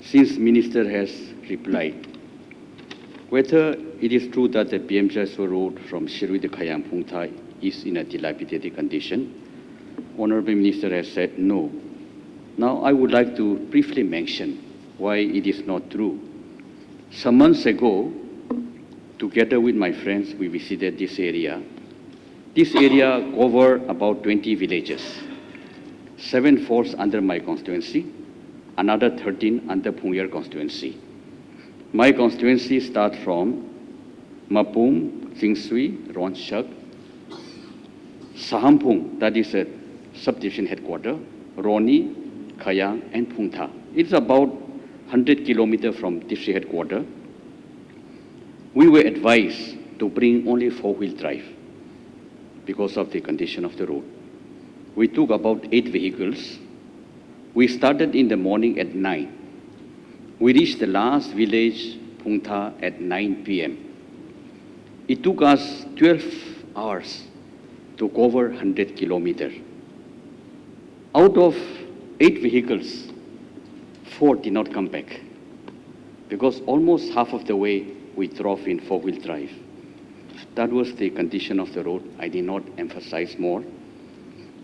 since Minister has replied, whether it is true that the PM Jaswa Road from Shirui to Khayang Phung Thai is in a dilapidated condition, Honorable Minister has said no. Now I would like to briefly mention why it is not true. Some months ago, together with my friends, we visited this area. This area covers about 20 villages. 7 falls under my constituency, another 13 under Phungyar constituency. My constituency starts from Mapum, Jingsui, Ronchak, Sahampung, that is a subdivision headquarters, Roni, Khayang, and Phung Tha. It's about 100 kilometers from district headquarters. We were advised to bring only four-wheel drive because of the condition of the road. We took about 8 vehicles. We started in the morning at 9. We reached the last village, Phung Tha, at 9 p.m. It took us 12 hours to cover 100 kilometers. Out of 8 vehicles, 4 did not come back because almost half of the way we drove in four-wheel drive. That was the condition of the road. I did not emphasize more.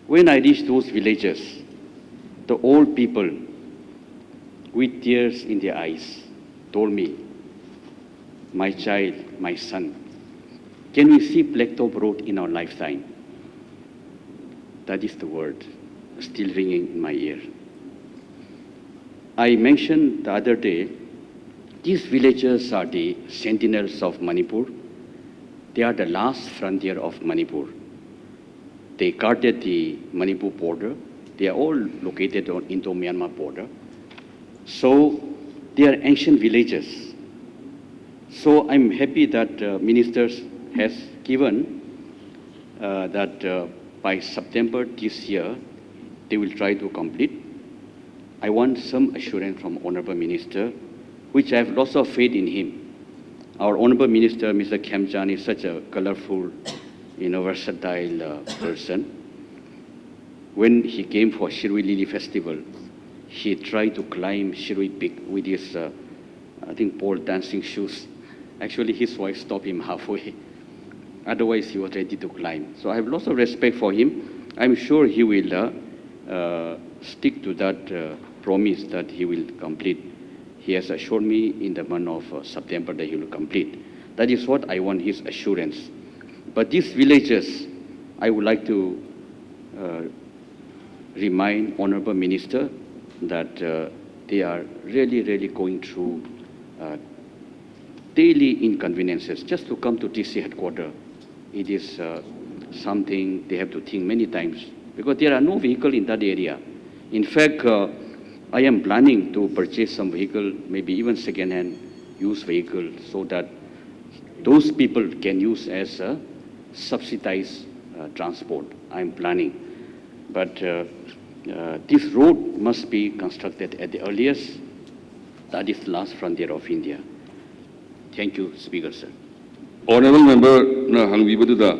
When I reached those villages, the old people with tears in their eyes told me, my child, my son, can we see Blacktop Road in our lifetime? That is the word still ringing in my ear. I mentioned the other day, these villages are the sentinels of Manipur. They are the last frontier of Manipur. They guarded the Manipur border. They are all located on Indo-Myanmar border. So they are ancient villages. So I'm happy that ministers has given that by September this year, they will try to complete. I want some assurance from Honorable Minister, which I have lots of faith in him. Our Honorable Minister, Mr. Khemchan, is such a colorful, versatile person. When he came for Shirui Lily Festival, he tried to climb Shirui Peak with his, I think, pole dancing shoes. Actually, his wife stopped him halfway. Otherwise, he was ready to climb. So I have lots of respect for him. I'm sure he will stick to that promise that he will complete. He has assured me in the month of September that he will complete. That is what I want, his assurance. But these villages, I would like to remind Honorable Minister that they are really, really going through daily inconveniences just to come to TC headquarters. It is something they have to think many times because there are no vehicle in that area. In fact, I am planning to purchase some vehicle, maybe even second-hand used vehicle, so that those people can use as a subsidized transport. I am planning. But this road must be constructed at the earliest. That is the last frontier of India. Thank you, Speaker, sir. Honorable Member, na hangbibu the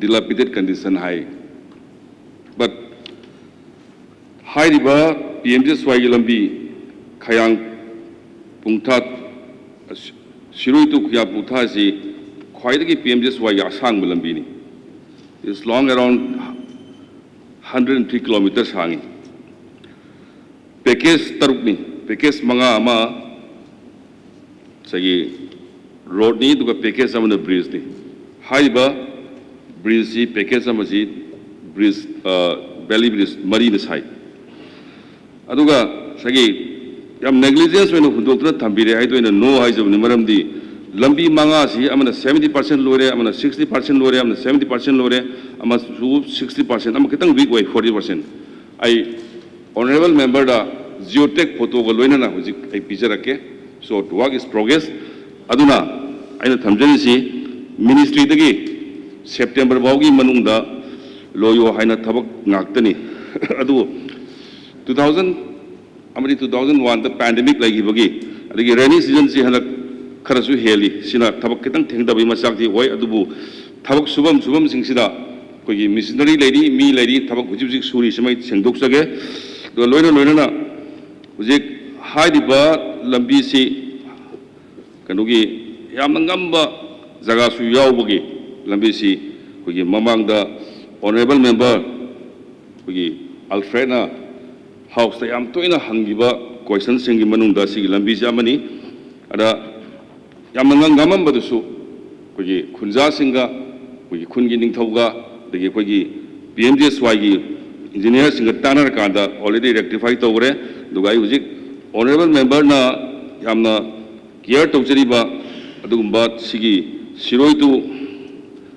dilapidated condition high. But high riba PMJ Swai Lambi Khayang Phung Tha Shirui to Khaya Phung Tha si Khwaidagi PMJ Swai Yasang Lambi. It's long around 103 kilometers hangi. Package tarukni, package manga ama sagi road ni to package sama na bridge ni. High riba bridge si package sama si bridge belly bridge marine side. Aduga sagi yam negligence when hundoktra thambire ai to in no hai jab nimaram di lambi manga si amana 70% lore amana 60% lore amana 70% lore amana 60% amana kitang weak way 40%. I honorable member da geotech photo go loina na hujik ai picture ake so work is progress aduna aina thamjani si ministry dagi September bawgi manungda loyo haina thabak ngaktani adu 2001 the pandemic like bagi adagi rainy season si hanak kharasu heli sina thabak kitang thengda bi masak di hoi adubu thabak subam singsida kogi missionary lady mi lady thabak hujik suri semai sengdok sage do loina na hujik hai diba lambi si kanugi yamna ngamba jaga su yaubagi lambi si kugi mamangda honorable member kugi Alfreda House ta yam toina hangiba question singi manungda si lambi jamani ada yamna ngamamba dusu kugi khunja singa kugi khungi ningthauga dagi kugi PMJSY gi engineer singa tanar kanda already rectify tawre dugai hujik honorable member na yamna care tawjariba adugumba sigi siroi to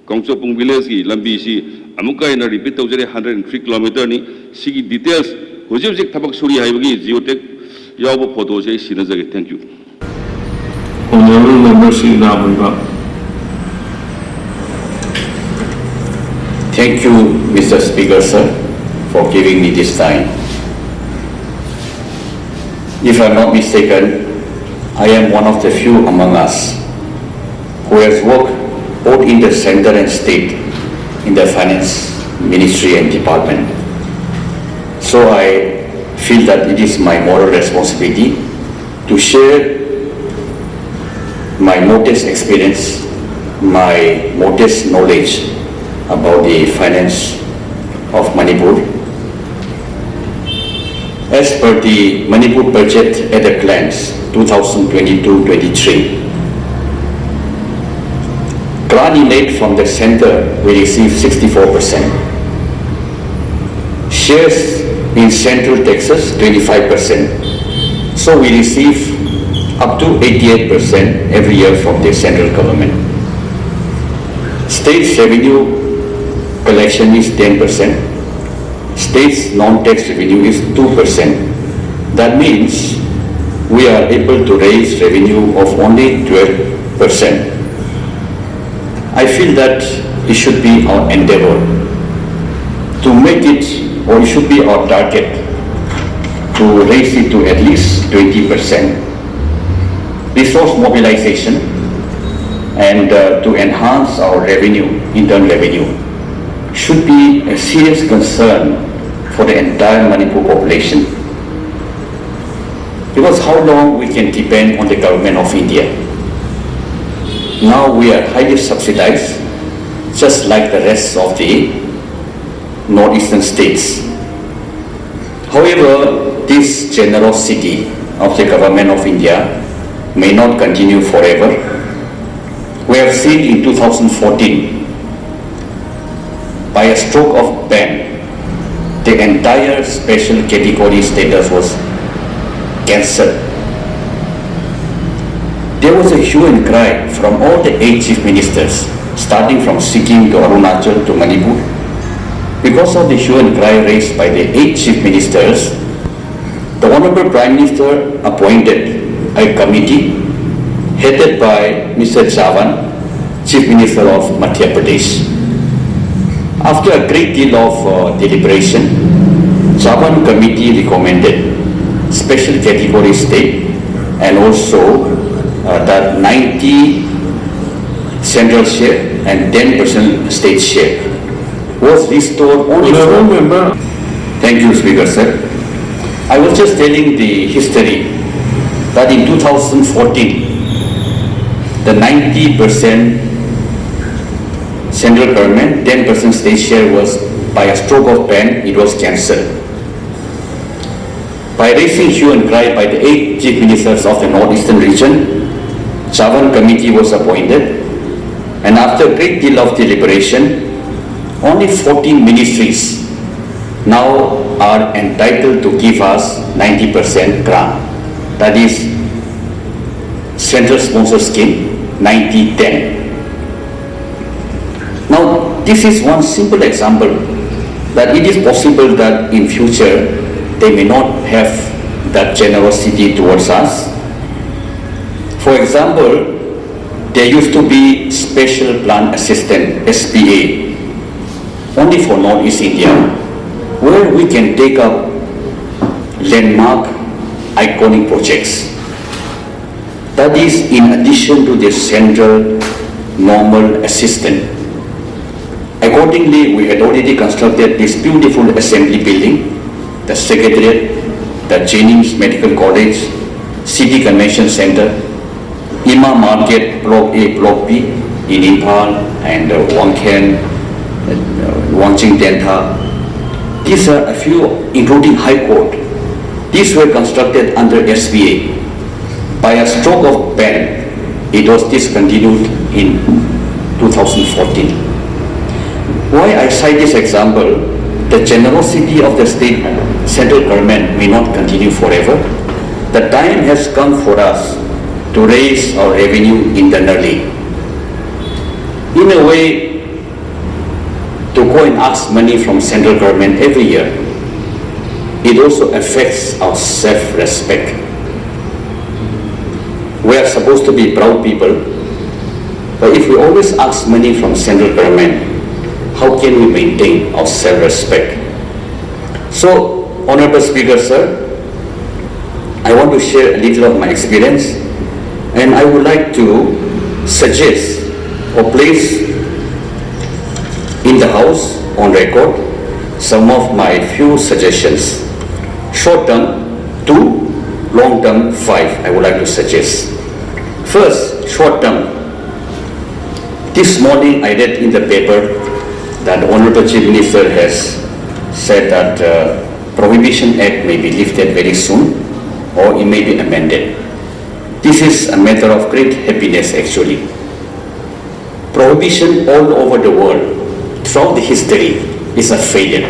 Kongchopung village gi lambi si amuka ina repeat tawjare 103 km ni sigi details hujik thabak suri haibagi geotech yawbo photo se sinajage. Thank you. Honorable member Sri Ramuiba. Thank you, Mr. Speaker, sir, for giving me this time. If I'm not mistaken, I am one of the few among us who has worked both in the center and state in the finance ministry and department. So I feel that it is my moral responsibility to share my modest experience, my modest knowledge about the finance of Manipur. As per the Manipur budget at a glance 2022-23, grant in aid from the center we receive 64%, shares in central taxes 25%, so we receive up to 88% every year from the central government. State revenue collection is 10%. State's non-tax revenue is 2%. That means we are able to raise revenue of only 12%. I feel that it should be our endeavor to make it, or it should be our target to raise it to at least 20%. Resource mobilization and to enhance our revenue, internal revenue, should be a serious concern for the entire Manipur population. Because how long we can depend on the government of India? Now we are highly subsidized, just like the rest of the northeastern states. However, this generosity of the government of India may not continue forever. We have seen in 2014, by a stroke of pen, the entire special category status was cancelled. There was a hue and cry from all the 8 chief ministers, starting from Sikkim to Arunachal to Manipur. Because of the hue and cry raised by the 8 chief ministers, the Honorable Prime Minister appointed a committee headed by Mr. Javan, Chief Minister of Madhya Pradesh. After a great deal of deliberation, Javan committee recommended special category state and also that 90 central share and 10% state share was restored only Honorable for... member. Thank you, Speaker, sir. I was just telling the history that in 2014, the 90% central government, 10% state share was, by a stroke of pen, it was cancelled. By raising hue and cry by the 8 chief ministers of the northeastern region, Javan committee was appointed, and after a great deal of deliberation, only 14 ministries now are entitled to give us 90% grant. That is central sponsor scheme 90-10. Now, this is one simple example that it is possible that in future they may not have that generosity towards us. For example, there used to be special plant assistant SPA only for Northeast India, where we can take up landmark iconic projects. That is in addition to the central normal assistant. Accordingly, we had already constructed this beautiful assembly building, the secretariat, the Jennings Medical College, City Convention Center, Ima Market Block A, Block B in Impal and Wangkhen, Wangching Tenta. These are a few, including High Court. These were constructed under SBA. By a stroke of pen, it was discontinued in 2014. Why I cite this example, the generosity of the state central government may not continue forever. The time has come for us to raise our revenue internally. In a way, to go and ask money from central government every year, it also affects our self-respect. We are supposed to be proud people, but if we always ask money from central government, how can we maintain our self-respect? So, Honorable Speaker, sir, I want to share a little of my experience, and I would like to suggest or place in the House on record some of my few suggestions. Short term, 2, long term, 5, I would like to suggest. First, short term. This morning I read in the paper that the Honorable Chief Minister has said that Prohibition Act may be lifted very soon or it may be amended. This is a matter of great happiness actually. Prohibition all over the world throughout the history is a failure.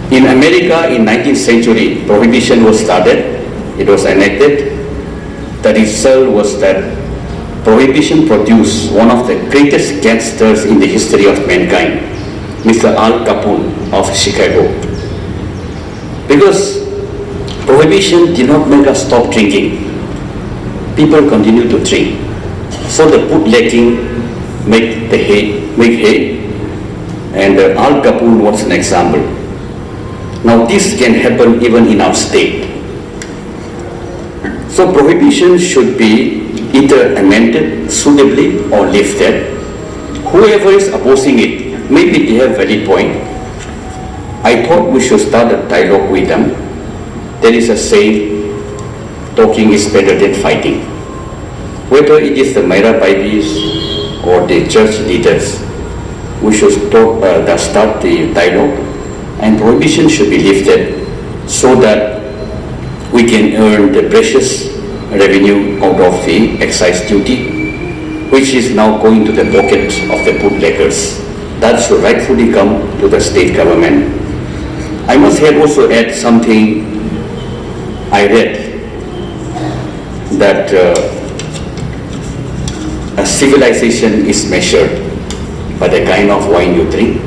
In America in 19th century, prohibition was started, it was enacted. The result was that prohibition produced one of the greatest gangsters in the history of mankind, Mr. Al Capone of Chicago. Because prohibition did not make us stop drinking. People continue to drink. So the bootlegging make hay, and Al Capone was an example. Now this can happen even in our state. So prohibition should be either amended suitably or lifted. Whoever is opposing it, maybe they have valid point. I thought we should start a dialogue with them. There is a saying, talking is better than fighting. Whether it is the Myra Baibis or the church leaders, we should start the dialogue, and prohibition should be lifted so that we can earn the precious revenue out of the excise duty, which is now going to the pockets of the bootleggers. That should rightfully come to the state government. I must have also add something I read, that a civilization is measured by the kind of wine you drink.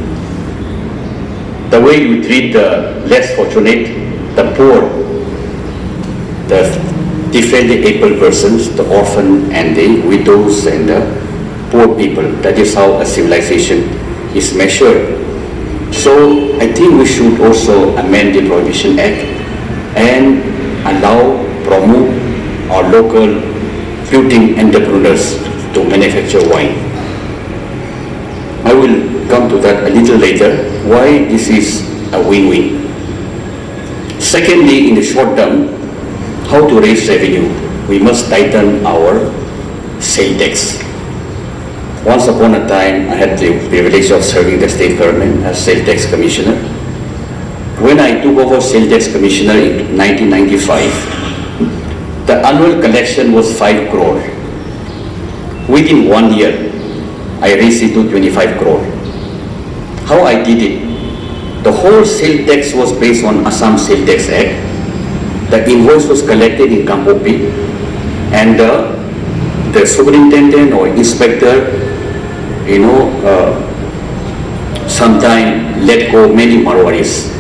The way you treat the less fortunate, the poor, the differently able persons, the orphan and the widows and the poor people. That is how a civilization is measured. So I think we should also amend the Prohibition Act and promote our local fruiting entrepreneurs to manufacture wine. I will come to that a little later, why this is a win-win. Secondly, in the short term, how to raise revenue? We must tighten our sale tax. Once upon a time, I had the privilege of serving the state government as sales tax commissioner. When I took over sales tax commissioner in 1995, the annual collection was 5 crore. Within 1 year, I raised it to 25 crore. How I did it? The whole sales tax was based on Assam Sales Tax Act. The invoice was collected in Kampopi, and the superintendent or inspector, sometime let go many Marwaris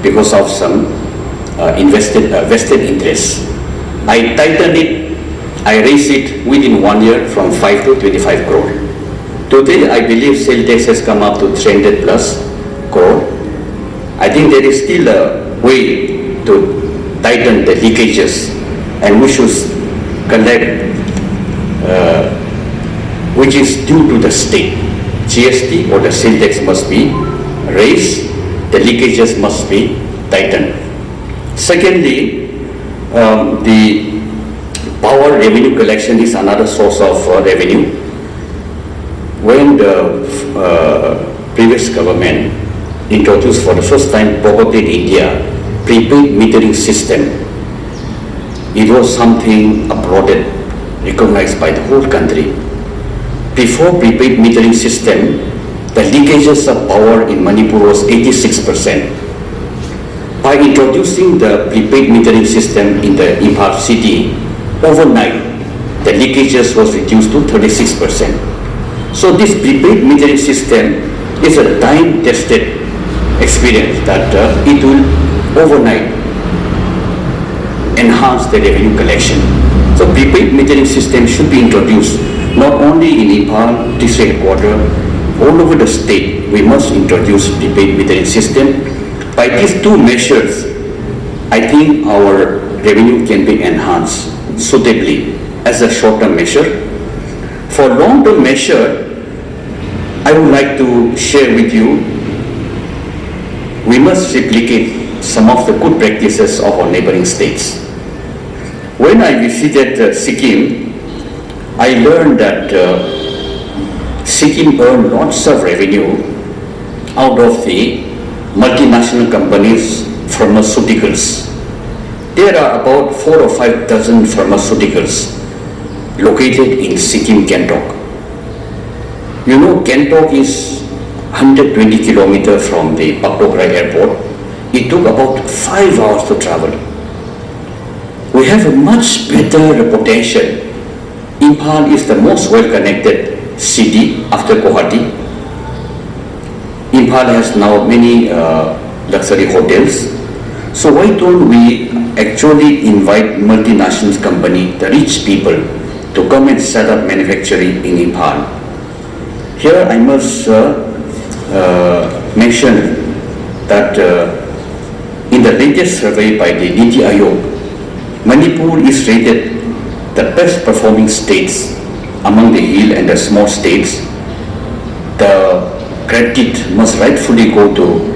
because of some vested interests. I tightened it, I raised it within 1 year from 5 to 25 crore. Today, I believe sales tax has come up to 300 plus crore. I think there is still a way to tighten the leakages, and we should collect which is due to the state. GST or the sales tax must be raised, the leakages must be tightened. Secondly, the power revenue collection is another source of revenue. When the previous government introduced for the first time, probably in India, prepaid metering system, it was something applauded, recognized by the whole country. Before prepaid metering system, the leakages of power in Manipur was 86%. By introducing the prepaid metering system in the Imphal city, overnight, the leakages was reduced to 36%. So this prepaid metering system is a time-tested experience that it will overnight enhance the revenue collection. So prepaid metering system should be introduced not only in Imphal district headquarters, all over the state. We must introduce prepaid metering system. By these two measures, I think our revenue can be enhanced suitably as a short-term measure. For long-term measure, I would like to share with you, we must replicate some of the good practices of our neighboring states. When I visited Sikkim, I learned that Sikkim earned lots of revenue out of the multinational companies, pharmaceuticals. There are about 4 or 5 dozen pharmaceuticals located in Sikkim, Gangtok. You know, Gangtok is 120 kilometers from the Pakdokrai airport. It took about 5 hours to travel. We have a much better reputation. Imphal is the most well-connected city after Guwahati. Imphal has now many luxury hotels. So why don't we actually invite multinational company, the rich people, to come and set up manufacturing in Imphal? Here I must mention that in the latest survey by the Niti Aayog, Manipur is rated the best performing states among the hill and the small states. The credit must rightfully go to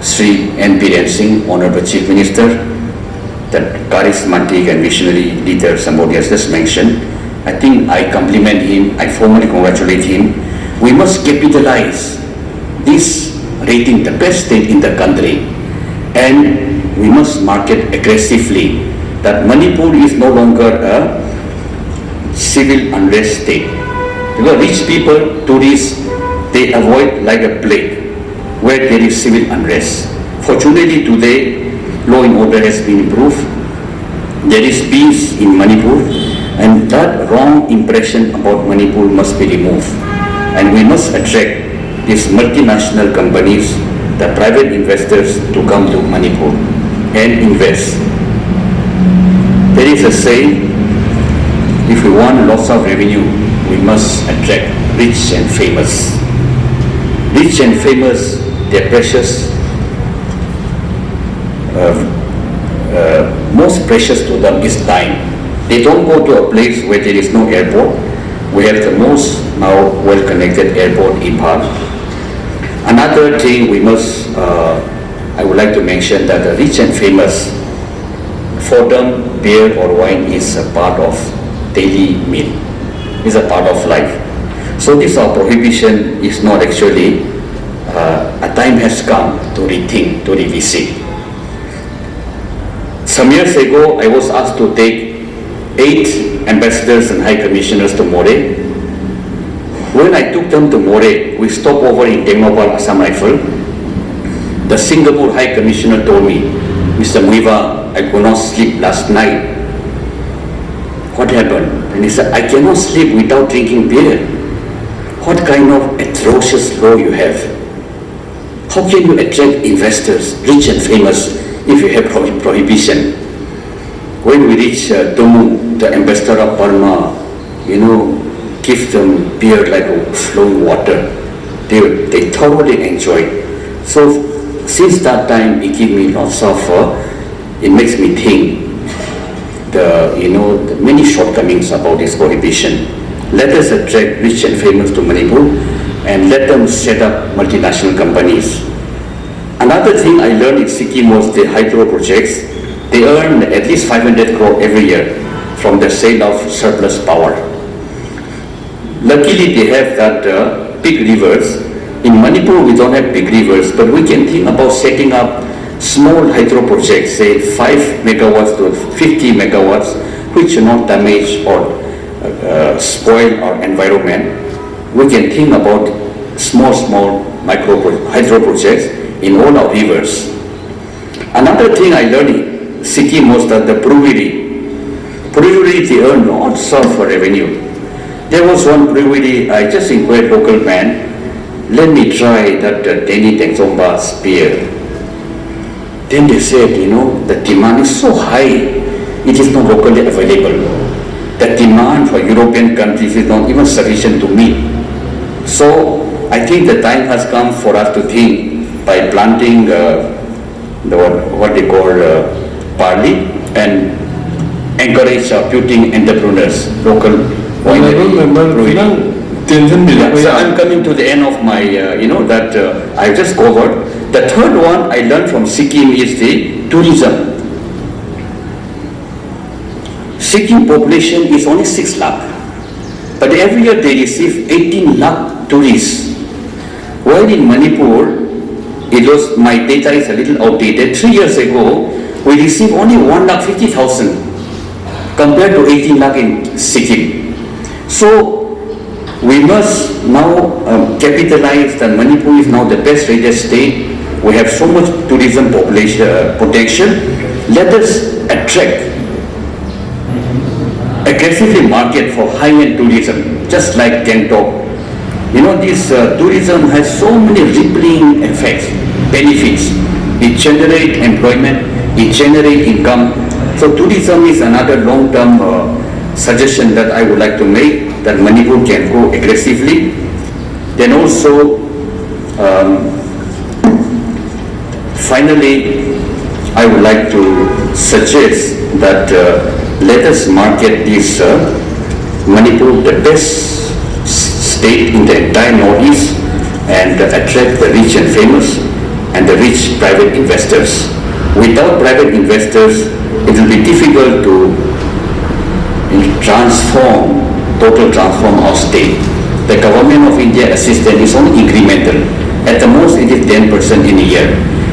Sri N.P. Singh, Honorable Chief Minister, that charismatic and visionary leader somebody has just mentioned. I think I compliment him, I formally congratulate him. We must capitalize this rating, the best state in the country, and we must market aggressively that Manipur is no longer a civil unrest state. Because rich people, tourists, they avoid like a plague where there is civil unrest. Fortunately today, law and order has been improved. There is peace in Manipur, and that wrong impression about Manipur must be removed. And we must attract these multinational companies, the private investors, to come to Manipur and invest. There is a saying, if we want lots of revenue, we must attract rich and famous. Rich and famous, they're precious. Most precious to them is time. They don't go to a place where there is no airport. We have the most now well-connected airport in Imphal. Another thing we must, I would like to mention that the rich and famous, for them, beer or wine is a part of daily meal, is a part of life. So this prohibition is not actually, a time has come to rethink, to revisit. Some years ago, I was asked to take 8 ambassadors and high commissioners to Moreh. When I took them to Moreh, we stopped over in Tengnoupal, Assam Rifle. The Singapore High Commissioner told me, Mr. Muiva, I could not sleep last night. What happened? And he said, I cannot sleep without drinking beer. What kind of atrocious law you have? How can you attract investors, rich and famous, if you have prohibition? When we reach Tumu, the ambassador of Burma, give them beer like flowing water. They thoroughly enjoy it. So since that time, it gives me lots of, it makes me think the many shortcomings about this prohibition. Let us attract rich and famous to Manipur and let them set up multinational companies. Another thing I learned in Sikkim was the hydro projects. They earn at least 500 crore every year from the sale of surplus power. Luckily, they have that big rivers. In Manipur, we don't have big rivers, but we can think about setting up small hydro projects, say 5 megawatts to 50 megawatts, which will not damage or spoil our environment. We can think about small hydro projects in all our rivers. Another thing I learned in Sikkim was that the brewery, they earn lots of revenue. There was one brewery, I just inquired local man, let me try that Denny Tengzomba's beer. Then they said, the demand is so high, it is not locally available. The demand for European countries is not even sufficient to meet. So I think the time has come for us to think by planting what they call barley and encourage building entrepreneurs, local Honorable member, brewery. tension Yeah, nila so I'm coming to the end of my, that I've just covered. The third one I learned from Sikkim is the tourism. Sikkim population is only 6 lakh, but every year they receive 18 lakh tourists. While in Manipur, my data is a little outdated. 3 years ago, we received only 1,50,000 compared to 18 lakh in Sikkim. So we must now capitalize that Manipur is now the best rated state. We have so much tourism population potential. Let us attract, aggressively market for high-end tourism, just like Gangtok. This tourism has so many rippling effects, benefits. It generates employment, it generates income. So tourism is another long-term suggestion that I would like to make, that Manipur can go aggressively. Then also, finally, I would like to suggest that let us market this Manipur, the best state in the entire Northeast, and attract the rich and famous and the rich private investors. Without private investors, it will be difficult to total transform our state. The government of India assistance is only incremental. At the most, it is 10% in a year.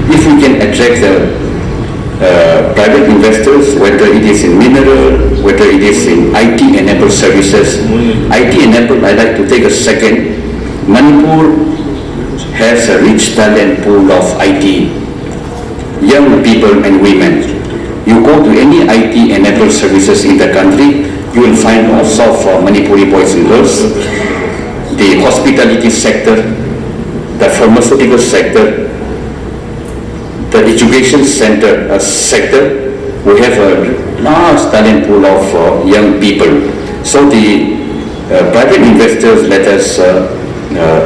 If we can attract the private investors, whether it is in mineral, whether it is in IT-enabled services. IT-enabled, I'd like to take a second. Manipur has a rich talent pool of IT, young people and women. You go to any IT-enabled services in the country, you will find lots of Manipuri boys and girls. The hospitality sector, the pharmaceutical sector, the education sector, we have a large talent pool of young people. So the private investors, let us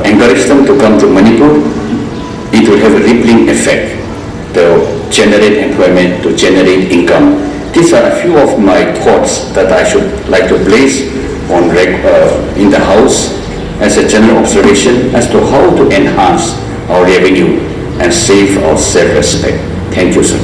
encourage them to come to Manipur. It will have a rippling effect to generate employment, to generate income. These are a few of my thoughts that I should like to place on in the House as a general observation as to how to enhance our revenue and save our self-respect. Thank you, sir.